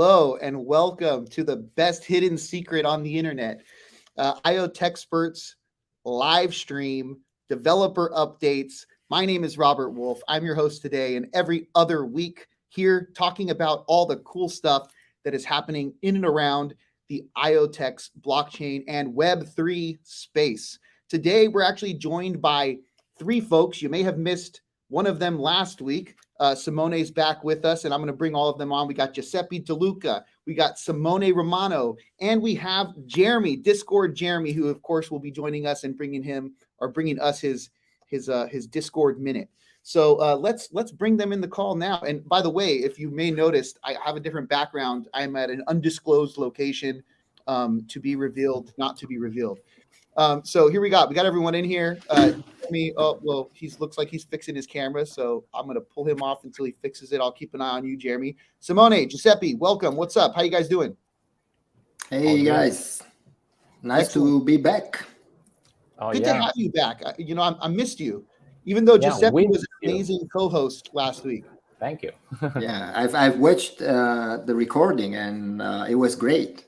Hello, and welcome to the best hidden secret on the internet. IoTeXperts, Livestream, developer updates. My name is Robert Wolf. I'm your host today, and every other week here talking about all the cool stuff that is happening in and around the IoTeX blockchain and Web3 space. Today, we're actually joined by three folks. You may have missed one of them last week. Simone's back with us, and I'm going to bring all of them on. We got Giuseppe DeLuca, we got Simone Romano, and we have Jeremi, Discord Jeremi, who of course will be joining us and bringing us his Discord minute. So let's bring them in the call now. And by the way, if you may notice, I have a different background. I'm at an undisclosed location, to be revealed, not to be revealed. So here we got everyone in here. He looks like he's fixing his camera, so I'm gonna pull him off until he fixes it. I'll keep an eye on you, Jeremi. Simone, Giuseppe, welcome. What's up? How you guys doing? Hey guys, nice to be back. Good to have you back. I missed you, even though Giuseppe was an amazing co-host last week. Thank you. Yeah, I've watched the recording and it was great.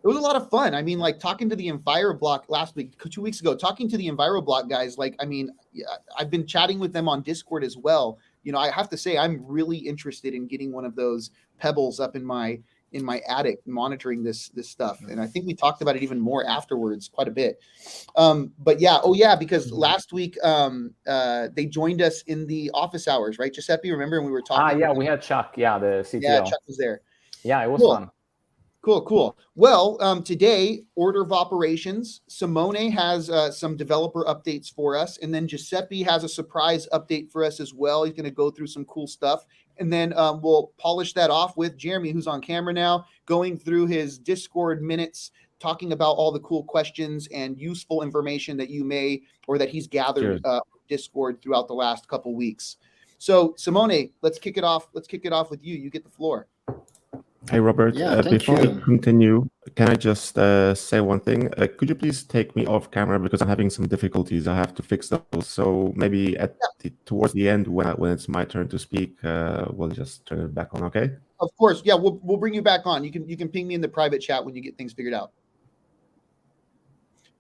It was a lot of fun. I mean, like talking to the EnviroBlock last week, 2 weeks ago, talking to the EnviroBlock guys, I've been chatting with them on Discord as well. I have to say, I'm really interested in getting one of those pebbles up in my attic, monitoring this stuff. And I think we talked about it even more afterwards, quite a bit. Because last week they joined us in the office hours, right, Giuseppe? Remember when we were talking? We had Chuck, the CTO. Yeah, Chuck was there. Yeah, it was fun. Cool. Well, today, order of operations, Simone has some developer updates for us, and then Giuseppe has a surprise update for us as well. He's going to go through some cool stuff, and then we'll polish that off with Jeremi, who's on camera now, going through his Discord minutes, talking about all the cool questions and useful information that that he's gathered Discord throughout the last couple weeks. So, Simone, let's kick it off. Let's kick it off with you. You get the floor. Hey, Robert. Before we continue, can I just say one thing? Could you please take me off camera because I'm having some difficulties. I have to fix those. So maybe towards the end, when it's my turn to speak, we'll just turn it back on. Okay? Of course. Yeah, we'll bring you back on. You can ping me in the private chat when you get things figured out.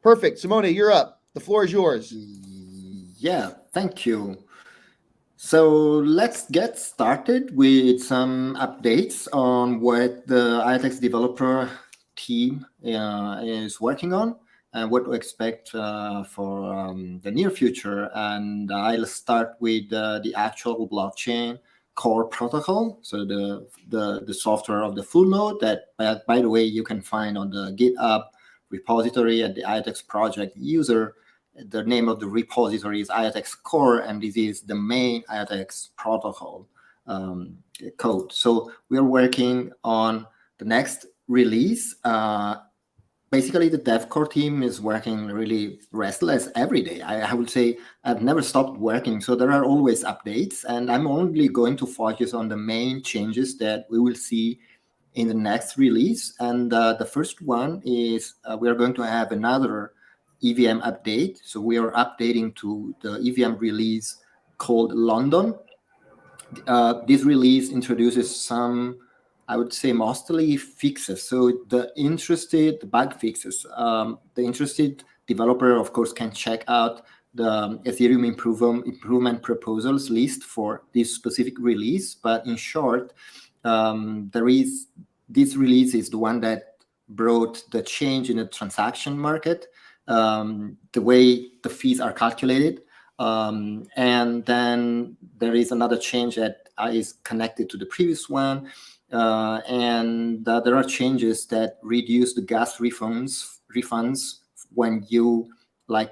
Perfect. Simone, you're up. The floor is yours. Yeah, thank you. So let's get started with some updates on what the IoTeX developer team is working on and what to expect for the near future. And I'll start with the actual blockchain core protocol. So the software of the full node that, by the way, you can find on the GitHub repository at the IoTeX project user. The name of the repository is IoTeX core, and this is the main IoTeX protocol code. So we are working on the next release. Basically, the dev core team is working really restless every day. I would say I've never stopped working. So there are always updates, and I'm only going to focus on the main changes that we will see in the next release. And the first one is we are going to have another EVM update. So we are updating to the EVM release called London. This release introduces some, I would say, mostly fixes. So the bug fixes, the interested developer, of course, can check out the Ethereum improvement proposals list for this specific release. But in short, this release is the one that brought the change in the transaction market, the way the fees are calculated. And then there is another change that is connected to the previous one. And there are changes that reduce the gas refunds when you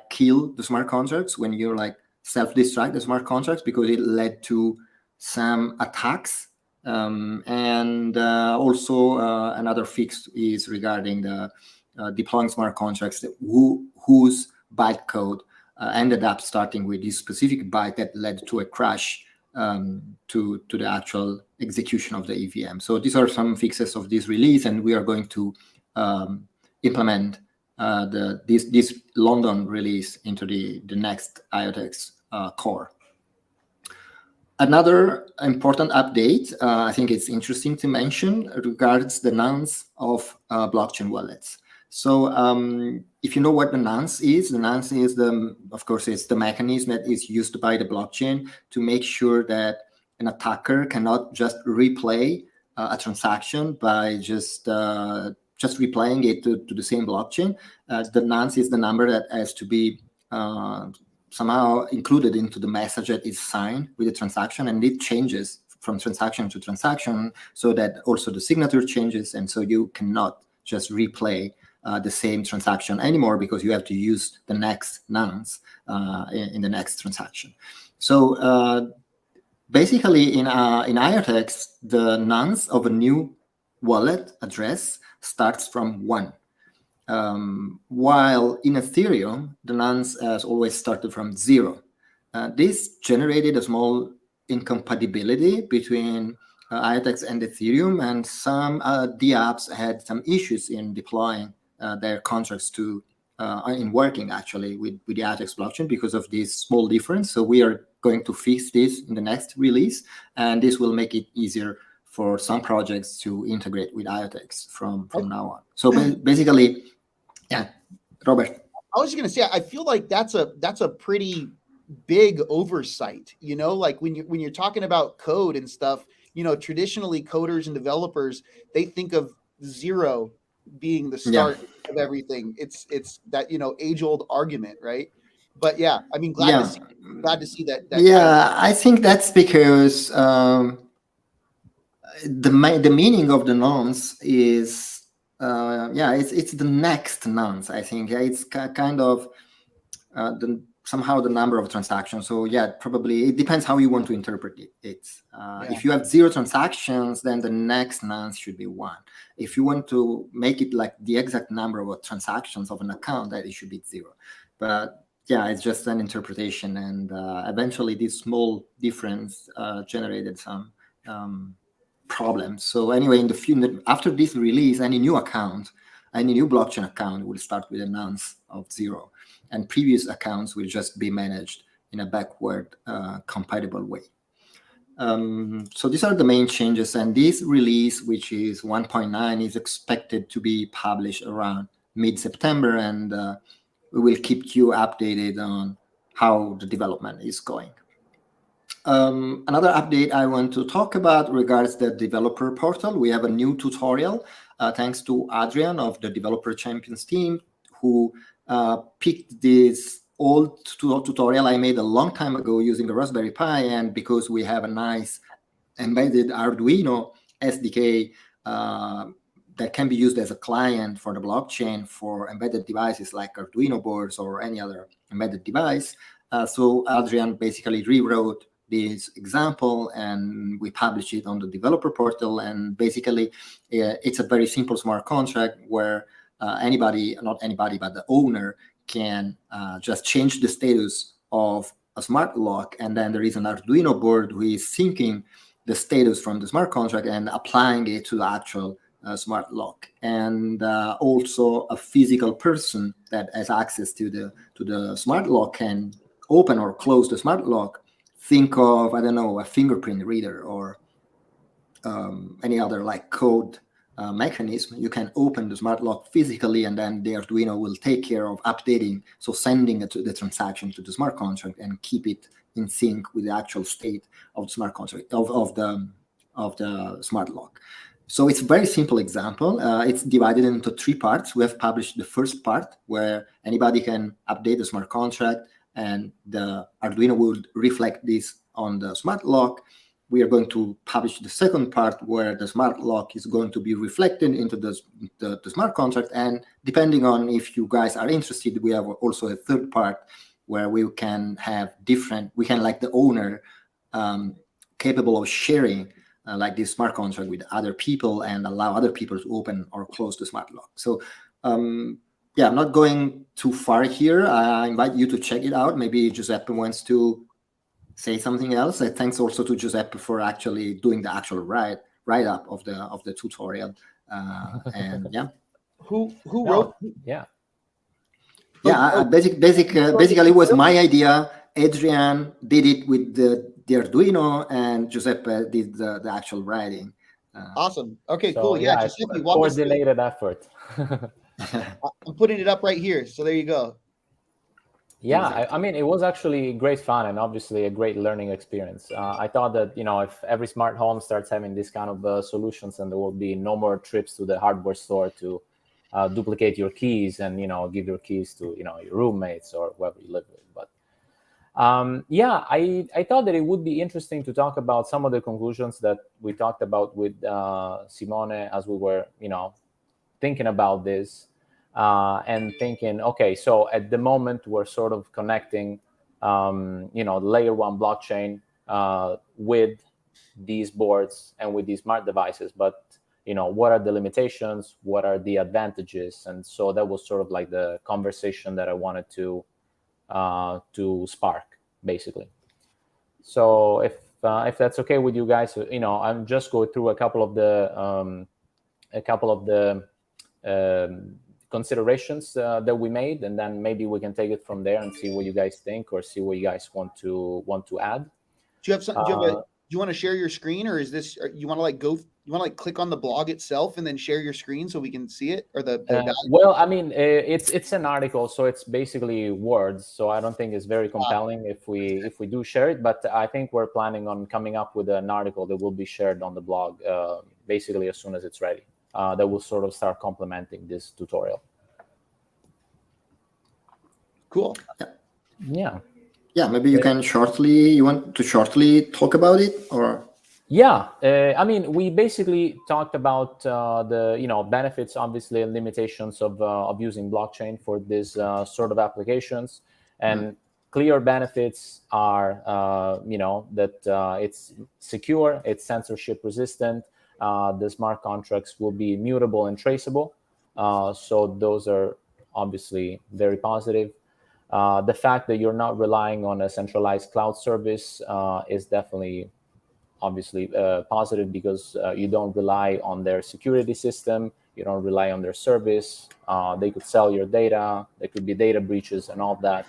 kill the smart contracts, when you self-destruct the smart contracts, because it led to some attacks. And also another fix is regarding the deploying smart contracts whose bytecode ended up starting with this specific byte that led to a crash to the actual execution of the EVM. So these are some fixes of this release, and we are going to implement this London release into the next IoTeX core. Another important update, I think it's interesting to mention, regards the nonce of blockchain wallets. So if you know what the nonce is of course, it's the mechanism that is used by the blockchain to make sure that an attacker cannot just replay a transaction by just replaying it to the same blockchain. The nonce is the number that has to be somehow included into the message that is signed with the transaction, and it changes from transaction to transaction, so that also the signature changes, and so you cannot just replay the same transaction anymore, because you have to use the next nonce in the next transaction. So basically, in IoTeX, the nonce of a new wallet address starts from 1. While in Ethereum, the nonce has always started from 0. This generated a small incompatibility between IoTeX and Ethereum, and some dApps had some issues in deploying their contracts in working actually with the IoTeX blockchain because of this small difference. So we are going to fix this in the next release, and this will make it easier for some projects to integrate with IoTeX from now on. So basically, yeah, Robert. I was just going to say, I feel like that's a pretty big oversight, like when you're talking about code and stuff, traditionally coders and developers, they think of 0 being the start of everything. It's that, age-old argument, right? But yeah, I mean, glad to see that. Yeah, I think that's because the meaning of the nonce is it's the next nonce. I think it's kind of somehow the number of transactions. So probably it depends how you want to interpret it. If you have 0 transactions, then the next nonce should be 1. If you want to make it like the exact number of transactions of an account, that it should be 0. But it's just an interpretation, and eventually this small difference generated some problems. So anyway, after this release, any new blockchain account will start with a nonce of 0, and previous accounts will just be managed in a backward compatible way. So these are the main changes, and this release, which is 1.9, is expected to be published around mid-September, and we will keep you updated on how the development is going. Another update I want to talk about regards the developer portal. We have a new tutorial thanks to Adrian of the Developer Champions team, who picked this old tutorial I made a long time ago using a Raspberry Pi, and because we have a nice embedded Arduino SDK that can be used as a client for the blockchain for embedded devices like Arduino boards or any other embedded device. So Adrian basically rewrote this example, and we published it on the developer portal. And basically, it's a very simple smart contract where not anybody, but the owner can just change the status of a smart lock, and then there is an Arduino board who is syncing the status from the smart contract and applying it to the actual smart lock. And also a physical person that has access to the smart lock can open or close the smart lock. Think of, I don't know, a fingerprint reader or any other like code mechanism. You can open the smart lock physically, and then the Arduino will take care of updating, so sending the transaction to the smart contract and keep it in sync with the actual state of the smart contract of the smart lock. So it's a very simple example. It's divided into 3 parts. We have published the first part where anybody can update the smart contract, and the Arduino will reflect this on the smart lock. We are going to publish the second part where the smart lock is going to be reflected into the smart contract. And depending on if you guys are interested, we have also a third part where we can have like the owner capable of sharing like this smart contract with other people and allow other people to open or close the smart lock. So I'm not going too far here. I invite you to check it out. Maybe Giuseppe wants to say something else. Thanks also to Giuseppe for actually doing the actual write-up of the tutorial. And who wrote? Basically it was my idea. Adrian did it with the the Arduino, and Giuseppe did the actual writing. Awesome. Okay, So, cool. Yeah, it's Giuseppe, a walk us through. coordinated effort. I'm putting it up right here. So there you go. Yeah, Exactly. I mean, it was actually great fun and obviously a great learning experience. I thought that, if every smart home starts having these kind of solutions, and there will be no more trips to the hardware store to duplicate your keys and, give your keys to, your roommates or whoever you live with. But yeah, I thought that it would be interesting to talk about some of the conclusions that we talked about with Simone as we were, thinking about this. And thinking, okay, so at the moment we're sort of connecting, the layer 1 blockchain with these boards and with these smart devices. But, what are the limitations? What are the advantages? And so that was sort of like the conversation that I wanted to spark, basically. So if that's okay with you guys, I'm just going through a couple of the considerations that we made, and then maybe we can take it from there and see what you guys think, or see what you guys want to add. Do you have some? Do you want to share your screen, or is this? Or you want to You want to click on the blog itself and then share your screen so we can see it, or the guide? Well, I mean, it's an article, so it's basically words. So I don't think it's very compelling if we do share it. But I think we're planning on coming up with an article that will be shared on the blog, basically as soon as it's ready. That will sort of start complementing this tutorial. Cool. Yeah. Yeah, maybe you want to shortly talk about it, or? Yeah, I mean, we basically talked about the benefits, obviously, and limitations of using blockchain for this sort of applications. And clear benefits are, that it's secure, it's censorship resistant. The smart contracts will be immutable and traceable. So those are obviously very positive. The fact that you're not relying on a centralized cloud service is definitely, obviously, positive, because you don't rely on their security system. You don't rely on their service. They could sell your data. There could be data breaches and all that.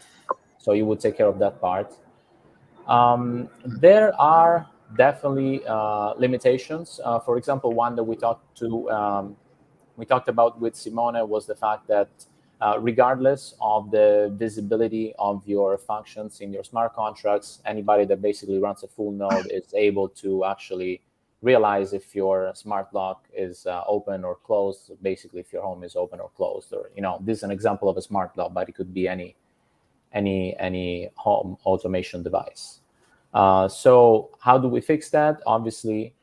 So you would take care of that part. There are definitely limitations. For example, one that we talked about with Simone was the fact that regardless of the visibility of your functions in your smart contracts, anybody that basically runs a full node is able to actually realize if your smart lock is open or closed. Basically, if your home is open or closed, or this is an example of a smart lock, but it could be any home automation device. So how do we fix that? Obviously,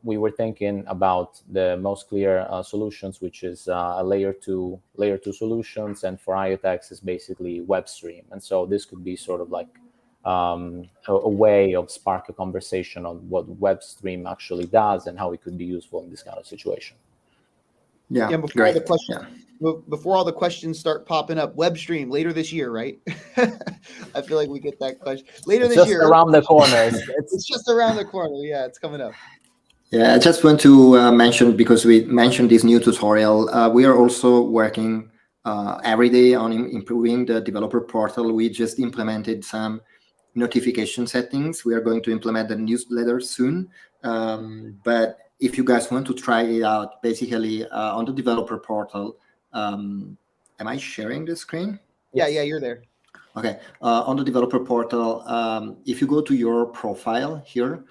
we were thinking about the most clear solutions, which is a layer 2 solutions, and for IoTeX is basically WebStream. And so this could be sort of like a way of spark a conversation on what WebStream actually does and how it could be useful in this kind of situation. Yeah, before all the questions start popping up, WebStream later this year, right? I feel like we get that question later this year. Around the corner. It's just around the corner. Yeah, it's coming up. Yeah, I just want to mention, because we mentioned this new tutorial, we are also working every day on improving the developer portal. We just implemented some notification settings. We are going to implement the newsletter soon. But if you guys want to try it out, basically on the developer portal, am I sharing the screen? Yeah, you're there. Okay, on the developer portal, if you go to your profile here,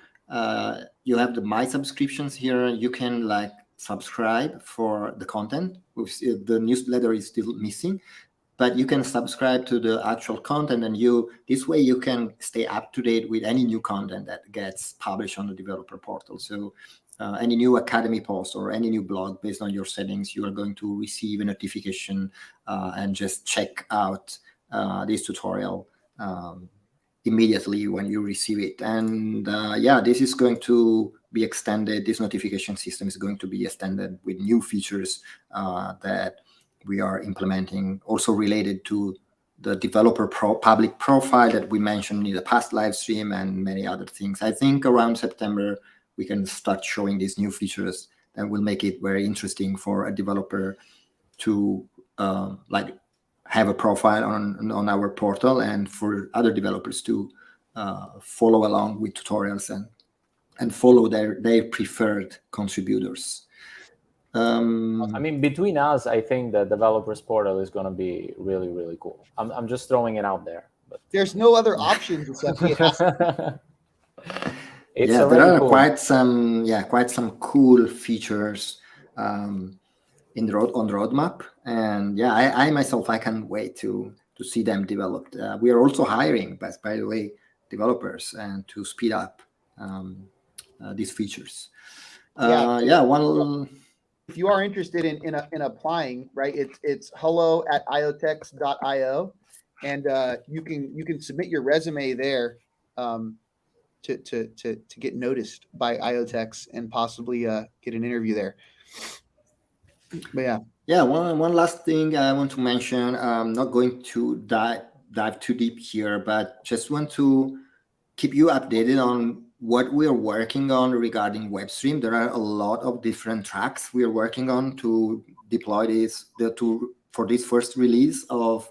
you have the My Subscriptions here. You can subscribe for the content. The newsletter is still missing, but you can subscribe to the actual content, and this way you can stay up to date with any new content that gets published on the developer portal. So any new Academy post or any new blog based on your settings, you are going to receive a notification and just check out this tutorial immediately when you receive it. And this is going to be extended. This notification system is going to be extended with new features that we are implementing, also related to the developer public profile that we mentioned in the past live stream, and many other things. I think around September we can start showing these new features that will make it very interesting for a developer to have a profile on our portal, and for other developers to follow along with tutorials and follow their preferred contributors. I mean, between us, I think the developers portal is going to be really, really cool. I'm just throwing it out there. But there's no other option, Giuseppe. It has to it's there are cool. quite some cool features on the roadmap, and I myself, I can't wait to see them developed. We are also hiring, by the way, developers and to speed up these features. If you are interested in applying, right, it's hello@iotex.io, and you can submit your resume there to get noticed by IoTeX and possibly get an interview there. But one last thing I want to mention. I'm not going to dive too deep here, but just want to keep you updated on what we are working on regarding WebStream. There are a lot of different tracks we are working on to deploy for this first release of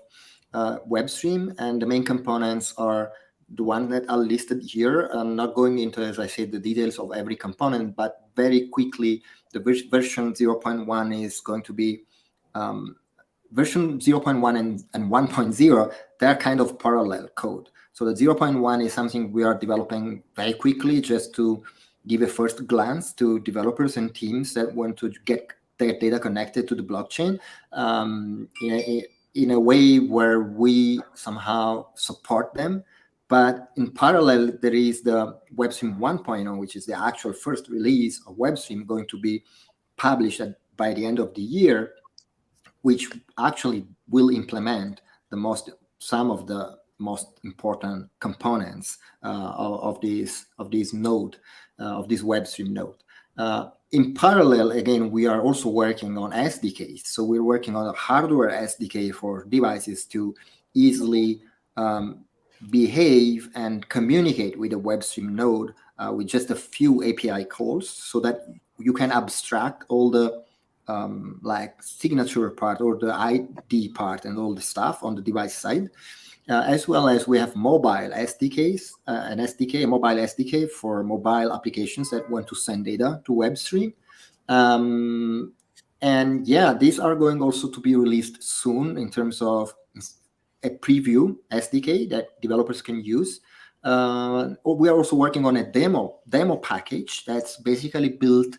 WebStream, and the main components are the ones that are listed here. I'm not going into, as I said, the details of every component, but very quickly, the version 0.1 is going to be version 0.1 and 1.0. They're kind of parallel code. So the 0.1 is something we are developing very quickly, just to give a first glance to developers and teams that want to get their data connected to the blockchain in a way where we somehow support them. But in parallel, there is the WebStream 1.0, which is the actual first release of WebStream, going to be published by the end of the year, which actually will implement some of the most important components of this WebStream node. In parallel, again, we are also working on SDKs. So we're working on a hardware SDK for devices to easily behave and communicate with the WebStream node with just a few API calls, so that you can abstract all the like signature part or the ID part and all the stuff on the device side. As well as we have mobile SDKs, a mobile SDK for mobile applications that want to send data to WebStream. And these are going also to be released soon in terms of a preview SDK that developers can use. We are also working on a demo package that's basically built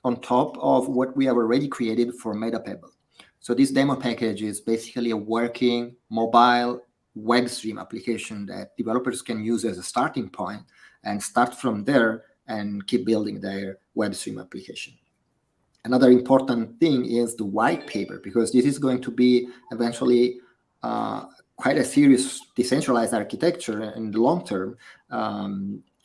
on top of what we have already created for MetaPebble. So this demo package is basically a working mobile WebStream application that developers can use as a starting point and start from there and keep building their WebStream application. Another important thing is the white paper, because this is going to be eventually quite a serious decentralized architecture in the long term.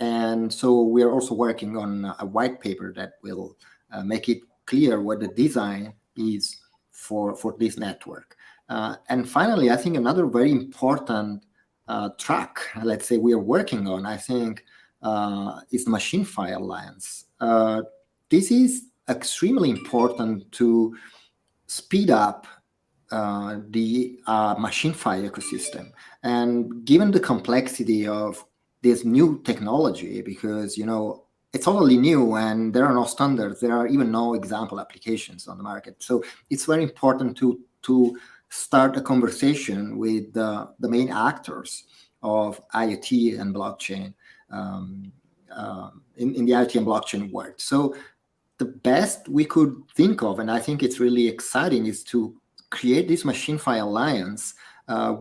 And so we are also working on a white paper that will make it clear what the design is for this network. And finally, I think another very important track, let's say, we are working on, I think, is MachineFi Alliance. This is extremely important to speed up the MachineFi ecosystem. And given the complexity of this new technology, because, it's totally new and there are no standards, there are even no example applications on the market. So it's very important to start a conversation with the main actors of IoT and blockchain in the IoT and blockchain world. So the best we could think of, and I think it's really exciting, is to create this MachineFi Alliance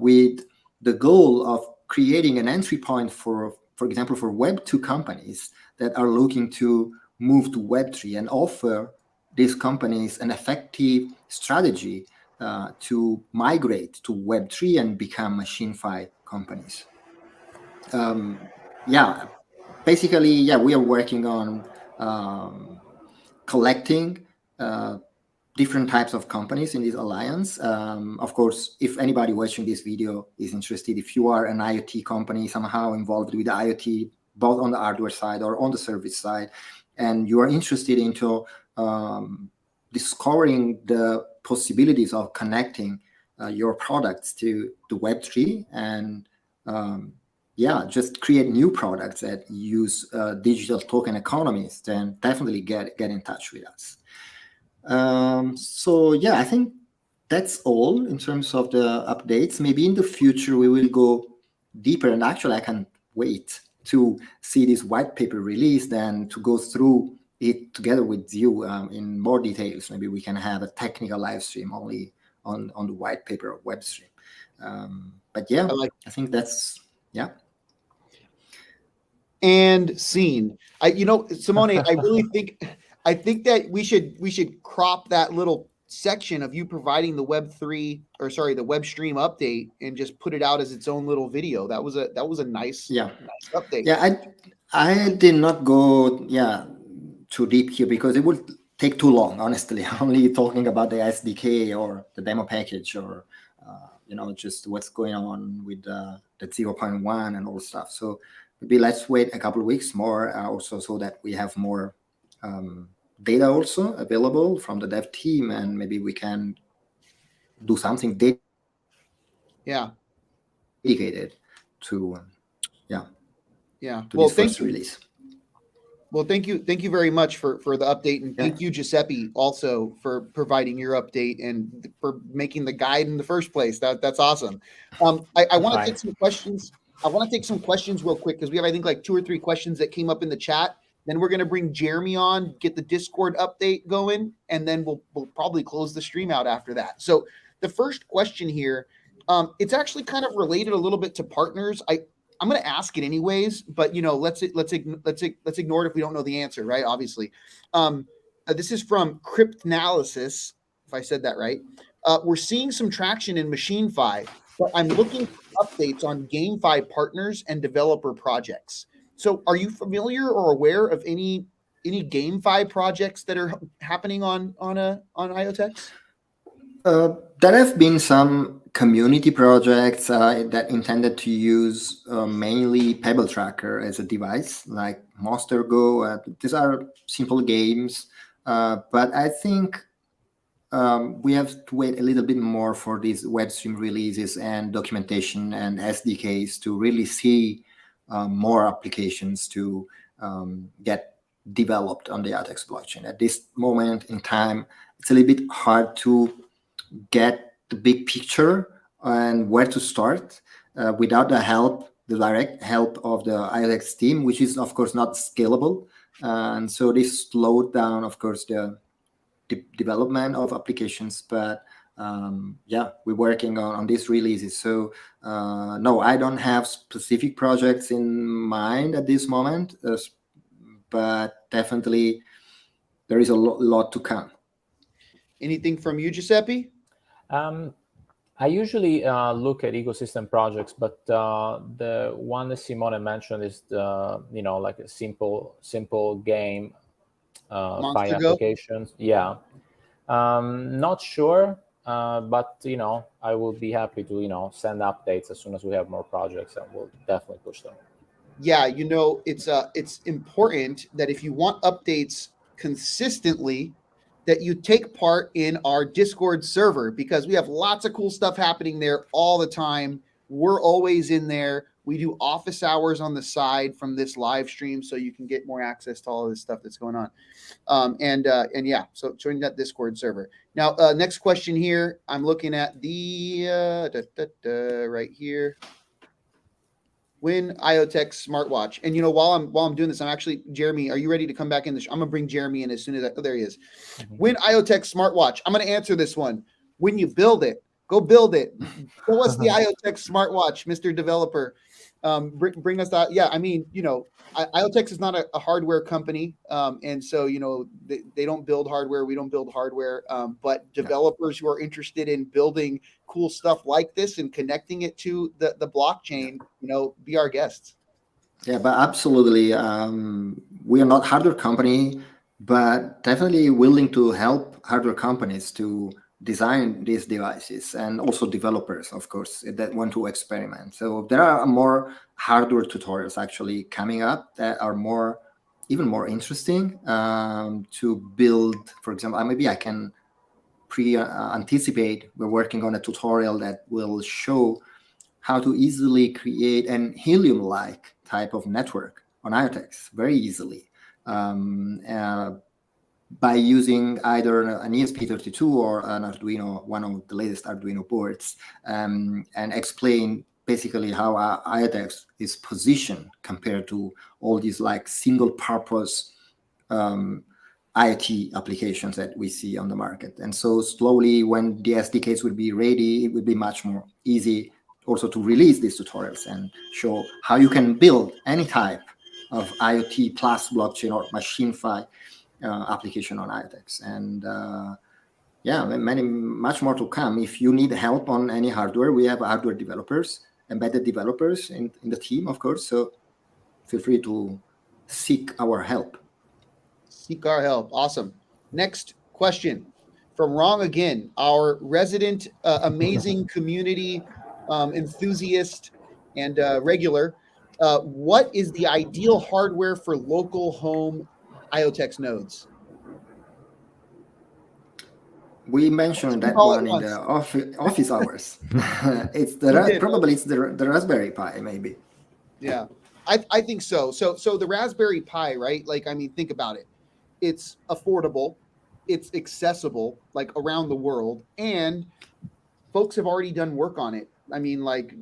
with the goal of creating an entry point for example, for Web2 companies that are looking to move to Web3 and offer these companies an effective strategy to migrate to Web3 and become MachineFi companies. Basically, we are working on collecting different types of companies in this alliance. Of course, if anybody watching this video is interested, if you are an IoT company somehow involved with IoT, both on the hardware side or on the service side, and you are interested into discovering the possibilities of connecting your products to the Web3 and just create new products that use digital token economies, then definitely get in touch with us. So yeah, I think that's all in terms of the updates. Maybe in the future we will go deeper, and actually I can't wait to see this white paper released and to go through it together with you in more details. Maybe we can have a technical live stream only on the white paper of WebStream. But yeah, I think that's And scene. Simone, I think that we should crop that little section of you providing the WebStream update and just put it out as its own little video. That was a nice update. Yeah, I did not go too deep here because it would take too long, honestly. Only talking about the SDK or the demo package or just what's going on with the 0.1 and all stuff. So maybe let's wait a couple of weeks more also, so that we have more data also available from the dev team, and maybe we can do something dedicated to well, this first release. Well, thank you very much for the update, and thank you, Giuseppe, also for providing your update and for making the guide in the first place. That's awesome. I want to take some questions. I want to take some questions real quick because we have, I think, like 2 or 3 questions that came up in the chat. Then we're going to bring Jeremi on, get the Discord update going, and then we'll probably close the stream out after that. So the first question here, it's actually kind of related a little bit to partners. I'm going to ask it anyways, but let's ignore it if we don't know the answer, right? Obviously, this is from Cryptanalysis, if I said that right. We're seeing some traction in MachineFi, but I'm looking for updates on GameFi partners and developer projects. So, are you familiar or aware of any GameFi projects that are happening on IoTeX? There have been some community projects that intended to use mainly Pebble Tracker as a device, like Monster Go. These are simple games, but I think we have to wait a little bit more for these WebStream releases and documentation and SDKs to really see more applications to get developed on the IoTeX blockchain. At this moment in time, it's a little bit hard to get the big picture and where to start without the direct help of the IoTeX team, which is of course not scalable, and so this slowed down, of course, the development of applications. But we're working on these releases. So no, I don't have specific projects in mind at this moment, but definitely there is a lot to come. Anything from you, Giuseppe? I usually look at ecosystem projects, but the one that Simone mentioned is like a simple game by applications. Yeah, not sure, but I will be happy to send updates as soon as we have more projects, and we'll definitely push them. Yeah, it's important that if you want updates consistently, that you take part in our Discord server, because we have lots of cool stuff happening there all the time. We're always in there. We do office hours on the side from this live stream, so you can get more access to all of this stuff that's going on. So join that Discord server. Now, next question here. I'm looking at the right here. When IoTeX smartwatch, and while I'm doing this, I'm actually, Jeremi, are you ready to come back in? I'm gonna bring Jeremi in as soon as there he is. When IoTeX smartwatch, I'm gonna answer this one. When you build it, go build it. Show us the IoTeX smartwatch, Mr. Developer. Bring us that. Yeah, I mean, IoTeX is not a hardware company, and so they don't build hardware. We don't build hardware, but developers who are interested in building cool stuff like this and connecting it to the blockchain, be our guests. Yeah, but absolutely, we are not hardware company, but definitely willing to help hardware companies to design these devices, and also developers, of course, that want to experiment. So there are more hardware tutorials actually coming up that are even more interesting to build. For example, maybe I can anticipate. We're working on a tutorial that will show how to easily create an Helium-like type of network on IoTeX very easily by using either an ESP32 or an Arduino, one of the latest Arduino boards, and explain basically how IoTeX is positioned compared to all these like single-purpose IoT applications that we see on the market. And so slowly, when the SDKs will be ready, it will be much more easy also to release these tutorials and show how you can build any type of IoT plus blockchain or machine-fi application on IoTeX. And much more to come. If you need help on any hardware, we have hardware developers, embedded developers in the team, of course. So feel free to seek our help. Seek our help. Awesome. Next question from Wrong Again, our resident amazing community enthusiast and regular. What is the ideal hardware for local home IoTeX nodes? We mentioned that one in the office hours. It's the Raspberry Pi, maybe. Yeah, I think so. So the Raspberry Pi, right? Like, I mean, think about it. It's affordable, it's accessible, like around the world, and folks have already done work on it. I mean, like,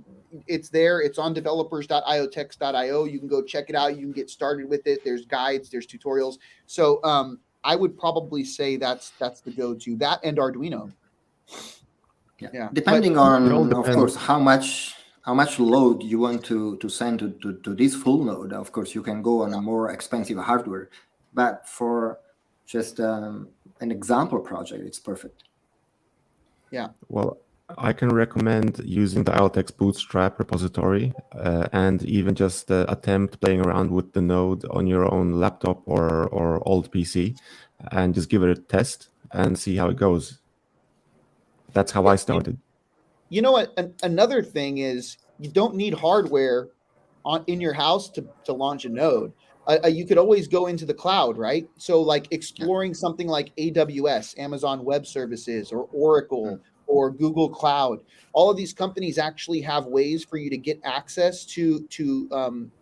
it's there. It's on developers.iotex.io. You can go check it out. You can get started with it. There's guides, there's tutorials. So I would probably say that's the go-to. That and Arduino. Yeah. Depending on, of course, how much load you want to send to this full node. Of course, you can go on a more expensive hardware, but for just an example project, it's perfect. Yeah. Well, I can recommend using the IoTeX Bootstrap repository and even just attempt playing around with the node on your own laptop or old PC and just give it a test and see how it goes. That's how I started. You know what? Another thing is you don't need hardware in your house to launch a node. You could always go into the cloud, right? So like exploring something like AWS, Amazon Web Services, or Oracle, or Google Cloud. All of these companies actually have ways for you to get access to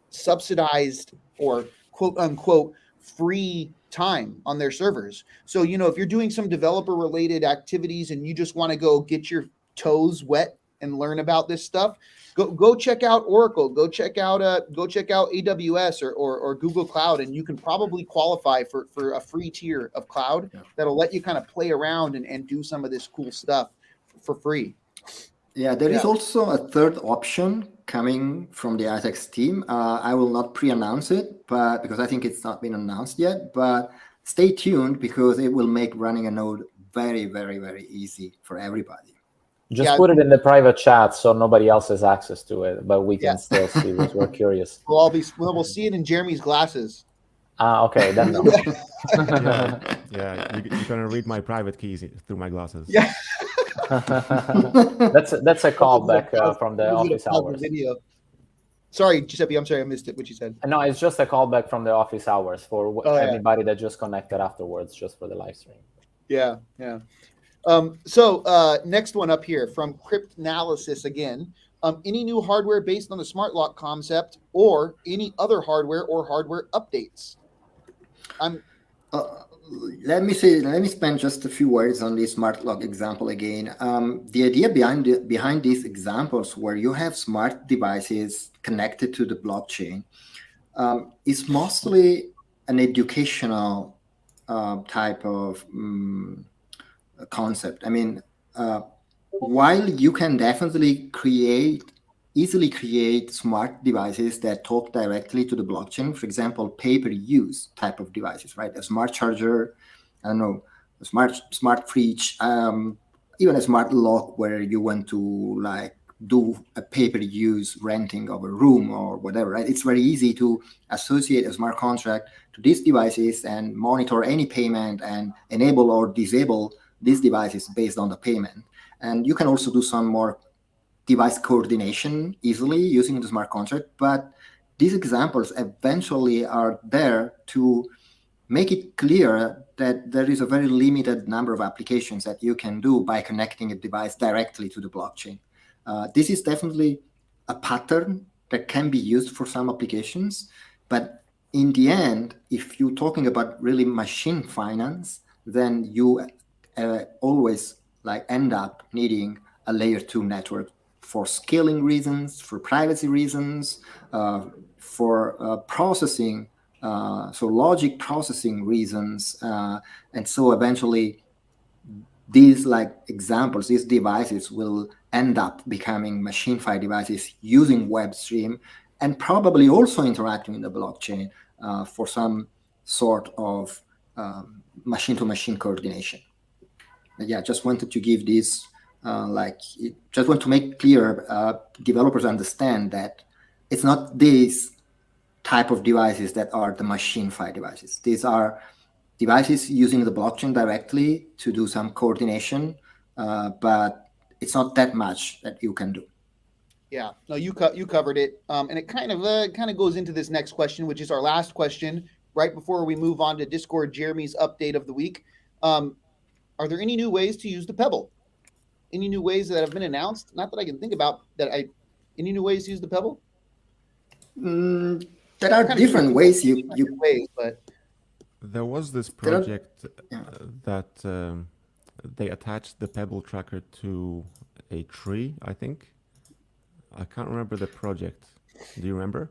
subsidized or quote unquote free time on their servers. So, you know, if you're doing some developer related activities and you just want to go get your toes wet and learn about this stuff, go check out Oracle, go check out AWS or Google Cloud, and you can probably qualify for a free tier of cloud that'll let you kind of play around and do some of this cool stuff for free. Yeah, there is also a third option coming from the IoTeX team. I will not pre-announce it, but because I think it's not been announced yet, but stay tuned because it will make running a node very, very, very easy for everybody. Just put it in the private chat so nobody else has access to it, but we can still see because we're curious. We'll see it in Jeremy's glasses. Okay, then no. You're gonna read my private keys through my glasses. Yeah. That's a callback from the office hours. Video. Sorry, Giuseppe, I'm sorry, I missed it. What you said? No, it's just a callback from the office hours for anybody that just connected afterwards, just for the live stream. Yeah. So next one up here from Cryptanalysis again. Any new hardware based on the smart lock concept or any other hardware or hardware updates? Let me spend just a few words on this smart lock example again. The idea behind these examples where you have smart devices connected to the blockchain is mostly an educational type of concept. I mean, while you can definitely easily create smart devices that talk directly to the blockchain, for example, pay-per-use type of devices, right? A smart charger, I don't know, a smart fridge, even a smart lock where you want to like do a pay-per-use renting of a room or whatever, right? It's very easy to associate a smart contract to these devices and monitor any payment and enable or disable these devices based on the payment. And you can also do some more device coordination easily using the smart contract. But these examples eventually are there to make it clear that there is a very limited number of applications that you can do by connecting a device directly to the blockchain. This is definitely a pattern that can be used for some applications. But in the end, if you're talking about really machine finance, then you always like end up needing a layer 2 network for scaling reasons, for privacy reasons, for processing, so logic processing reasons. And so eventually these like examples, these devices will end up becoming machine-fi devices using WebStream and probably also interacting in the blockchain for some sort of machine-to-machine coordination. But yeah, just wanted to give this, just want to make clear, developers understand that it's not these type of devices that are the machine-fi devices. These are devices using the blockchain directly to do some coordination, but it's not that much that you can do. Yeah, no, you covered it, and it kind of goes into this next question, which is our last question. Right before we move on to Discord, Jeremy's update of the week. Are there any new ways to use the Pebble? Any new ways that have been announced? Not that I can think about any new ways to use the Pebble? There are different ways but there was this project that they attached the Pebble tracker to a tree, I think. I can't remember the project. Do you remember?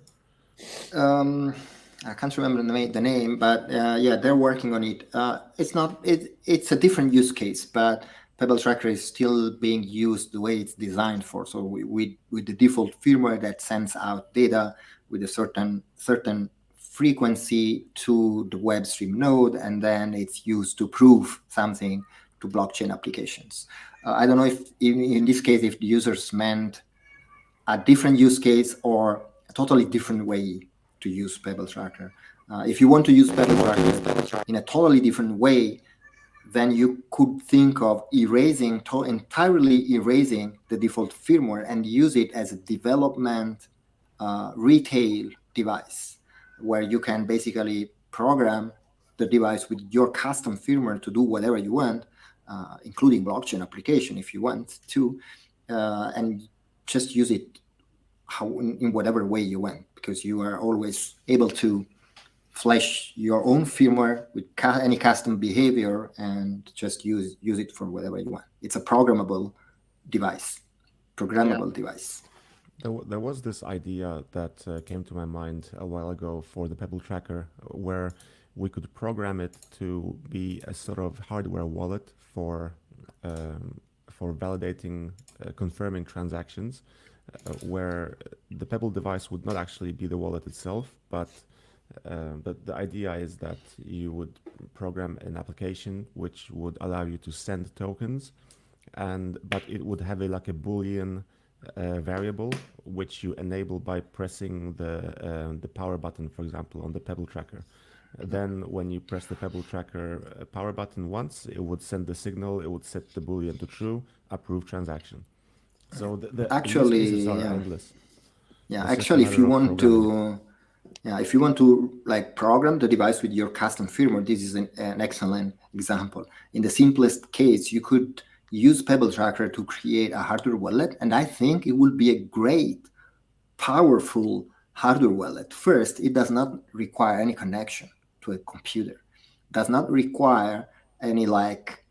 I can't remember the name, but yeah, they're working on it. It's a different use case, but Pebble Tracker is still being used the way it's designed for. So with the default firmware that sends out data with a certain frequency to the WebStream node, and then it's used to prove something to blockchain applications. I don't know if in this case, if the users meant a different use case or a totally different way to use Pebble Tracker. If you want to use Pebble Tracker in a totally different way, then you could think of entirely erasing the default firmware and use it as a development retail device, where you can basically program the device with your custom firmware to do whatever you want, including blockchain application if you want to, and just use it in whatever way you want, because you are always able to flash your own firmware with any custom behavior and just use it for whatever you want. It's a programmable device. There was this idea that came to my mind a while ago for the Pebble Tracker, where we could program it to be a sort of hardware wallet for validating, confirming transactions, where the Pebble device would not actually be the wallet itself, but the idea is that you would program an application which would allow you to send tokens, but it would have like a Boolean variable which you enable by pressing the power button, for example, on the Pebble Tracker. Then when you press the Pebble Tracker power button once, it would send the signal, it would set the Boolean to true, approve transaction. So the use cases are endless. Yeah, actually, if you want to like program the device with your custom firmware, this is an excellent example. In the simplest case, you could use Pebble Tracker to create a hardware wallet, and I think it will be a great, powerful hardware wallet. First, it does not require any connection to a computer. It does not require any like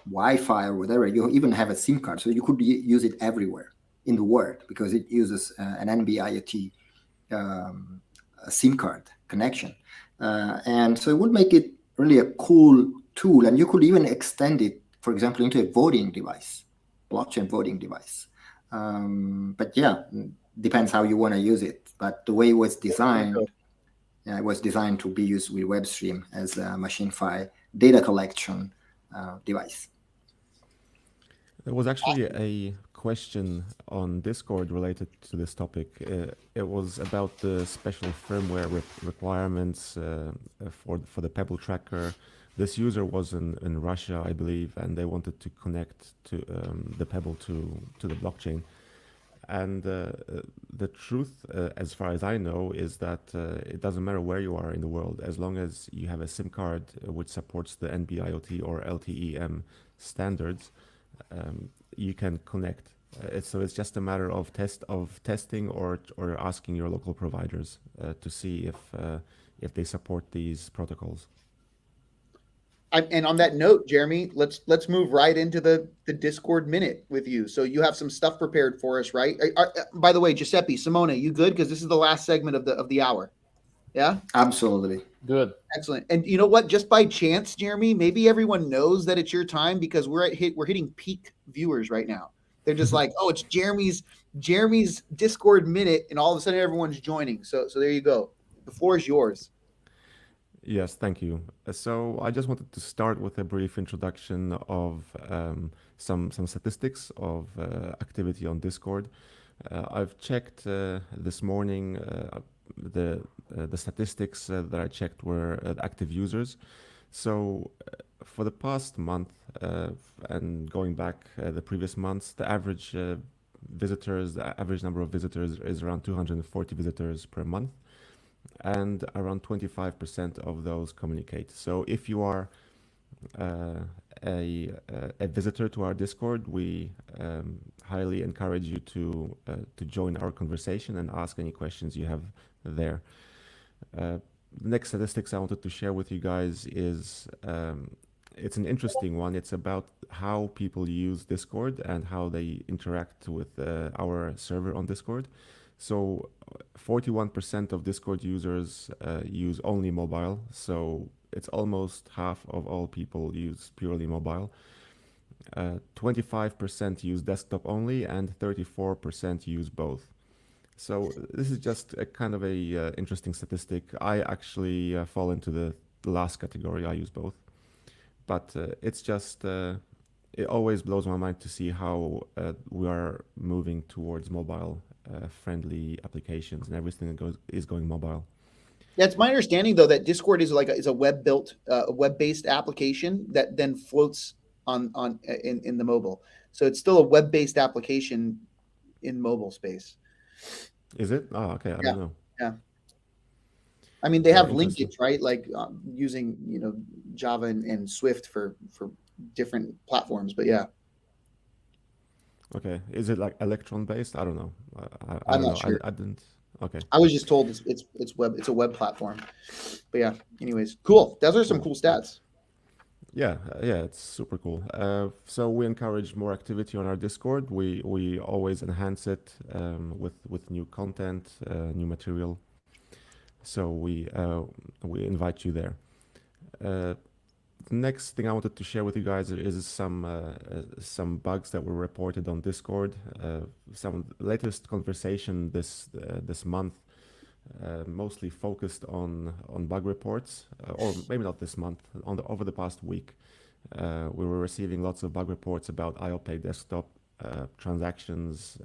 Wi-Fi or whatever. You even have a SIM card, so you could use it everywhere in the world because it uses an NB-IoT SIM card connection. And so it would make it really a cool tool, and you could even extend it, for example, into a voting device, blockchain voting device. But yeah, depends how you want to use it. But the way it was designed, it was designed to be used with WebStream as a machine-fi data collection device. There was actually a question on Discord related to this topic. It was about the special firmware requirements for the Pebble Tracker. This user was in Russia, I believe, and they wanted to connect to the Pebble to the blockchain. And the truth, as far as I know, is that it doesn't matter where you are in the world, as long as you have a SIM card which supports the NB-IoT or LTE-M standards, you can connect It's just a matter of testing or asking your local providers to see if they support these protocols. And on that note, Jeremy, let's move right into the Discord minute with you. So you have some stuff prepared for us, right? By the way, Giuseppe, Simone, you good? Because this is the last segment of the hour. Yeah, absolutely. Good. Excellent. And you know what? Just by chance, Jeremy, maybe everyone knows that it's your time because we're hitting peak viewers right now. They're just like, oh, it's Jeremy's Discord minute, and all of a sudden everyone's joining. So there you go. The floor is yours. Yes, thank you. So I just wanted to start with a brief introduction of some statistics of activity on Discord. I've checked this morning. The statistics that I checked were active users. So for the past month and going back the previous months, the average visitors, the average number of visitors is around 240 visitors per month, and around 25% of those communicate. So if you are a visitor to our Discord, we highly encourage you to join our conversation and ask any questions you have there. The next statistics I wanted to share with you guys is it's an interesting one. It's about how people use Discord and how they interact with our server on Discord. So 41% of Discord users use only mobile. So it's almost half of all people use purely mobile. 25% use desktop only, and 34% use both. So this is just a kind of a interesting statistic. I actually fall into the last category. I use both, but it's just it always blows my mind to see how we are moving towards mobile friendly applications, and everything that is going mobile. Yeah, it's my understanding though that Discord is a web-based application that then floats in the mobile. So it's still a web-based application in mobile space. Is it? Oh, okay. I don't know. Yeah. I mean, they have linkage, right? Like using Java and Swift for different platforms. But yeah. Okay. Is it like Electron based? I don't know. I'm not sure. I didn't. Okay. I was just told it's web. It's a web platform. But yeah. Anyways, cool. Those are some cool stats. Yeah, it's super cool. So we encourage more activity on our Discord. We always enhance it with new content, new material. So we invite you there. The next thing I wanted to share with you guys is some bugs that were reported on Discord. Some latest conversation this month. Mostly focused on bug reports, or maybe not this month, over the past week. We were receiving lots of bug reports about IoTeX desktop transactions,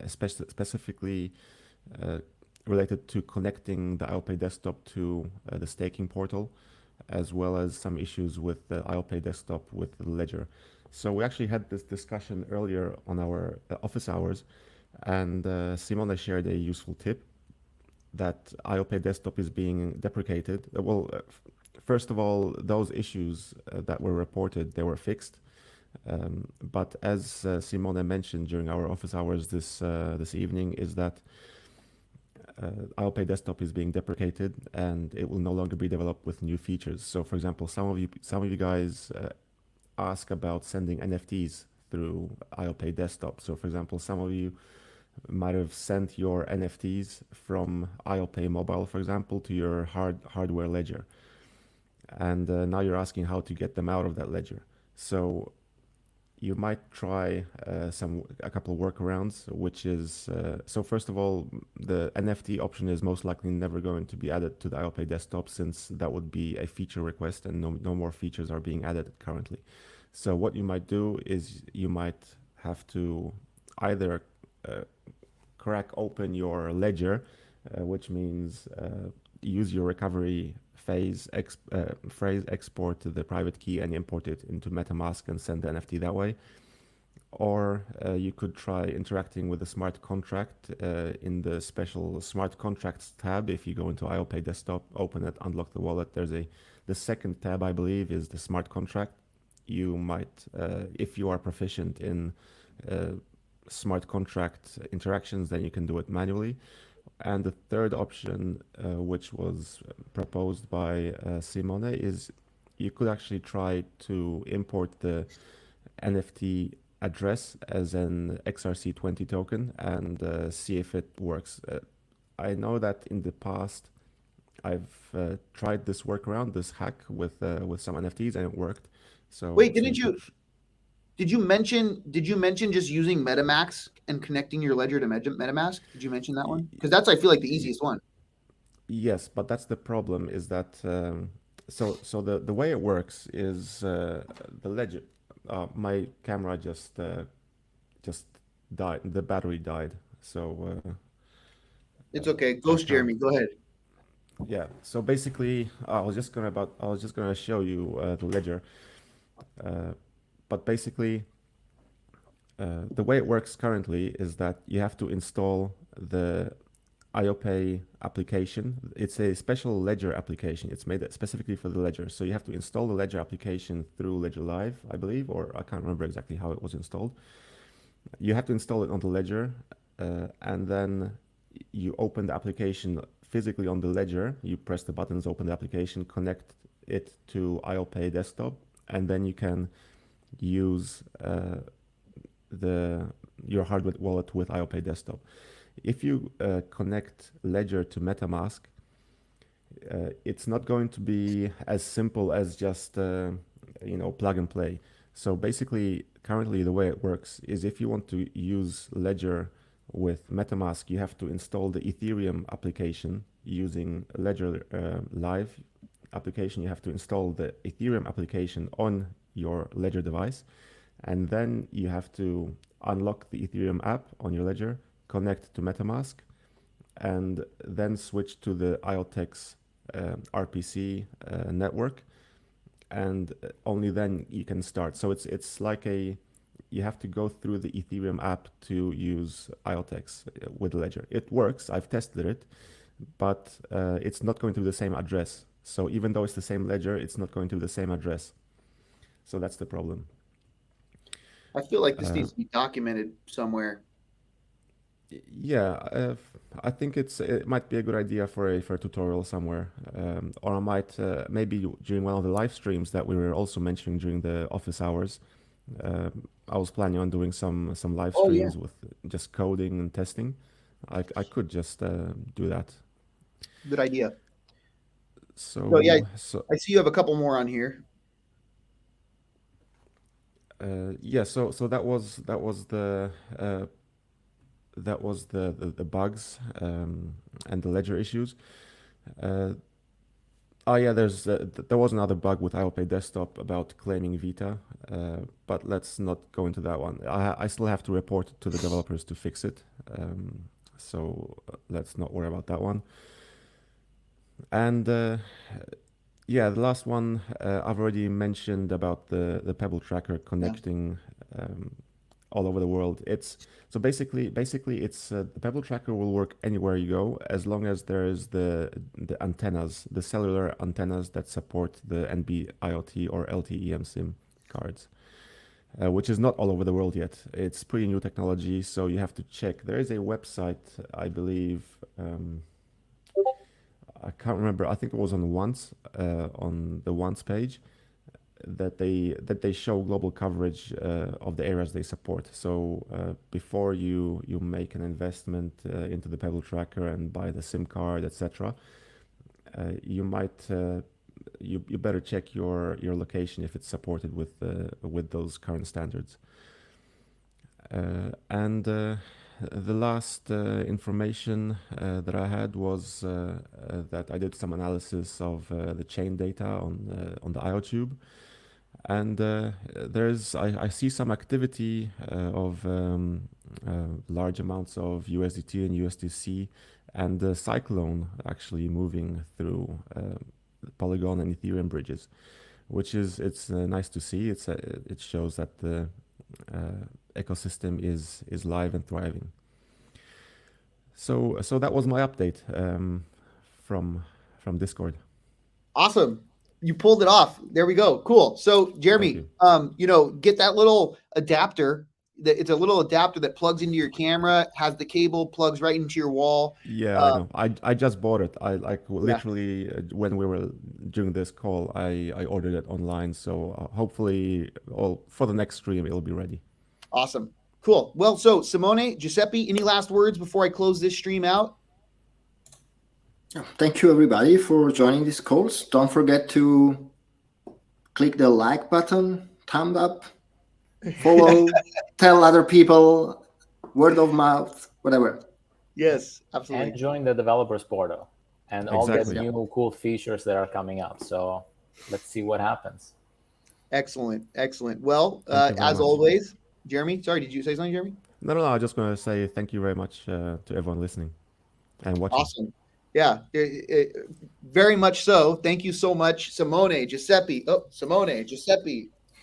specifically related to connecting the IoTeX desktop to the staking portal, as well as some issues with the IoTeX desktop with the ledger. So we actually had this discussion earlier on our office hours, and Simone shared a useful tip that IoTeX desktop is being deprecated. First of all, those issues that were reported, they were fixed. But as Simone mentioned during our office hours this evening, is that IoTeX desktop is being deprecated and it will no longer be developed with new features. So, for example, some of you guys ask about sending NFTs through IoTeX desktop. So, for example, some of you might have sent your NFTs from IoTeX mobile, for example, to your hardware ledger. And now you're asking how to get them out of that ledger. So you might try a couple of workarounds, which is, so first of all, the NFT option is most likely never going to be added to the IoTeX desktop, since that would be a feature request and no more features are being added currently. So what you might do is you might have to either crack open your ledger, which means use your recovery phrase export to the private key and import it into MetaMask and send the NFT that way. Or you could try interacting with the smart contract in the special smart contracts tab. If you go into IoTeX desktop, open it, unlock the wallet, the second tab, I believe, is the smart contract. You might, if you are proficient in smart contract interactions, then you can do it manually. And the third option, which was proposed by Simone, is you could actually try to import the NFT address as an XRC20 token and see if it works. I know that in the past I've tried this workaround, this hack with some NFTs, and it worked. So wait, so did you mention just using MetaMask and connecting your ledger to MetaMask? Did you mention that one? Because that's, I feel like, the easiest one. Yes, but that's the problem is that so the way it works is the ledger. My camera just died. The battery died. So It's okay. I Ghost can't. Jeremy, go ahead. Yeah. So basically, I was just gonna show you the ledger, but basically, the way it works currently is that you have to install the IOPay application. It's a special ledger application. It's made specifically for the ledger. So you have to install the ledger application through Ledger Live, I believe, or I can't remember exactly how it was installed. You have to install it on the ledger, and then you open the application physically on the ledger. You press the buttons, open the application, connect it to IOPay desktop, and then you can use your hardware wallet with IOPay desktop. If you connect Ledger to MetaMask, it's not going to be as simple as just plug and play. So basically, currently the way it works is if you want to use Ledger with MetaMask, you have to install the Ethereum application using Ledger Live application. You have to install the Ethereum application on your Ledger device, and then you have to unlock the Ethereum app on your Ledger, connect to MetaMask, and then switch to the IoTeX RPC network, and only then you can start. So it's like you have to go through the Ethereum app to use IoTeX with Ledger. It works. I've tested it, but it's not going to be the same address. So even though it's the same ledger, it's not going to be the same address. So that's the problem. I feel like this needs to be documented somewhere. Yeah, I think it might be a good idea for a tutorial somewhere, or I might maybe during one of the live streams that we were also mentioning during the office hours. I was planning on doing some live streams with just coding and testing. I could just do that. Good idea. So yeah, I see you have a couple more on here. Yeah, so that was the bugs and the ledger issues. Oh yeah, there was another bug with IOPay desktop about claiming Vita, but let's not go into that one. I still have to report to the developers to fix it, so let's not worry about that one. And yeah, the last one I've already mentioned about the Pebble tracker connecting all over the world. So basically it's the Pebble tracker will work anywhere you go as long as there is the antennas, the cellular antennas that support the NB-IoT or LTE eSIM cards, which is not all over the world yet. It's pretty new technology, so you have to check. There is a website, I believe. I can't remember. I think it was on the Once page that they show global coverage of the areas they support. So before you make an investment into the Pebble tracker and buy the SIM card, etc., you might you better check your location if it's supported with those current standards. And the last information that I had was that I did some analysis of the chain data on the IoTube, and I see some activity of large amounts of USDT and USDC, and the Cyclone actually moving through Polygon and Ethereum bridges, which it's nice to see. It shows that the ecosystem is live and thriving. So that was my update from Discord. Awesome. You pulled it off. There we go. Cool. So Jeremy, get that little adapter it's a little adapter that plugs into your camera, has the cable, plugs right into your wall. Yeah, I know. I just bought it. I literally when we were doing this call, I ordered it online. So hopefully, for the next stream, it'll be ready. Awesome, cool. Well, so Simone, Giuseppe, any last words before I close this stream out? Thank you, everybody, for joining these calls. Don't forget to click the like button, thumb up, follow, tell other people, word of mouth, whatever. Yes, absolutely. And join the developers portal and all the new cool features that are coming up. So let's see what happens. Excellent. Well, as always, Jeremy, sorry, did you say something, Jeremy? No, I'm just going to say thank you very much to everyone listening and watching. Awesome. Yeah, very much so. Thank you so much, Simone, Giuseppe.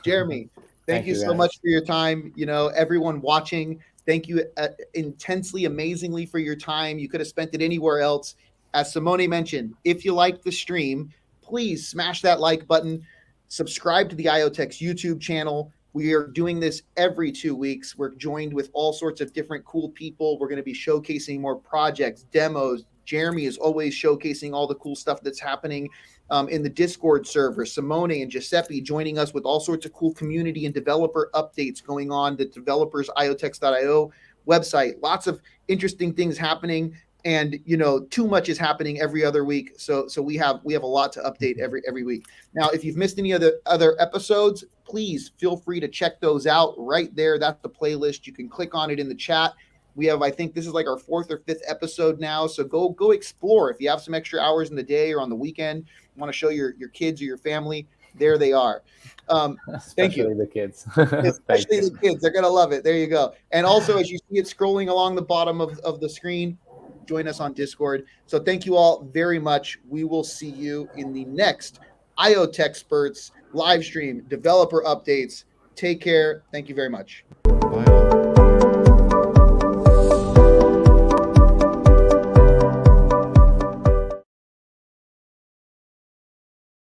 Jeremy. Thank you so much for your time. Everyone watching, thank you intensely, amazingly for your time. You could have spent it anywhere else. As Simone mentioned, if you like the stream, please smash that like button. Subscribe to the IoTeX YouTube channel. We are doing this every 2 weeks. We're joined with all sorts of different cool people. We're going to be showcasing more projects, demos. Jeremy is always showcasing all the cool stuff that's happening in the Discord server. Simone and Giuseppe joining us with all sorts of cool community and developer updates going on the developers IoTeX.io website. Lots of interesting things happening, and too much is happening every other week. So we have a lot to update every week. Now, if you've missed any other episodes, please feel free to check those out right there. That's the playlist. You can click on it in the chat. We have, I think this is like our 4th or 5th episode now. So go explore. If you have some extra hours in the day or on the weekend, you want to show your kids or your family, there they are. Thank you. Especially the kids. Especially the kids. They're going to love it. There you go. And also, as you see it scrolling along the bottom of the screen, join us on Discord. So thank you all very much. We will see you in the next IoTeXperts live stream, developer updates. Take care. Thank you very much. Bye.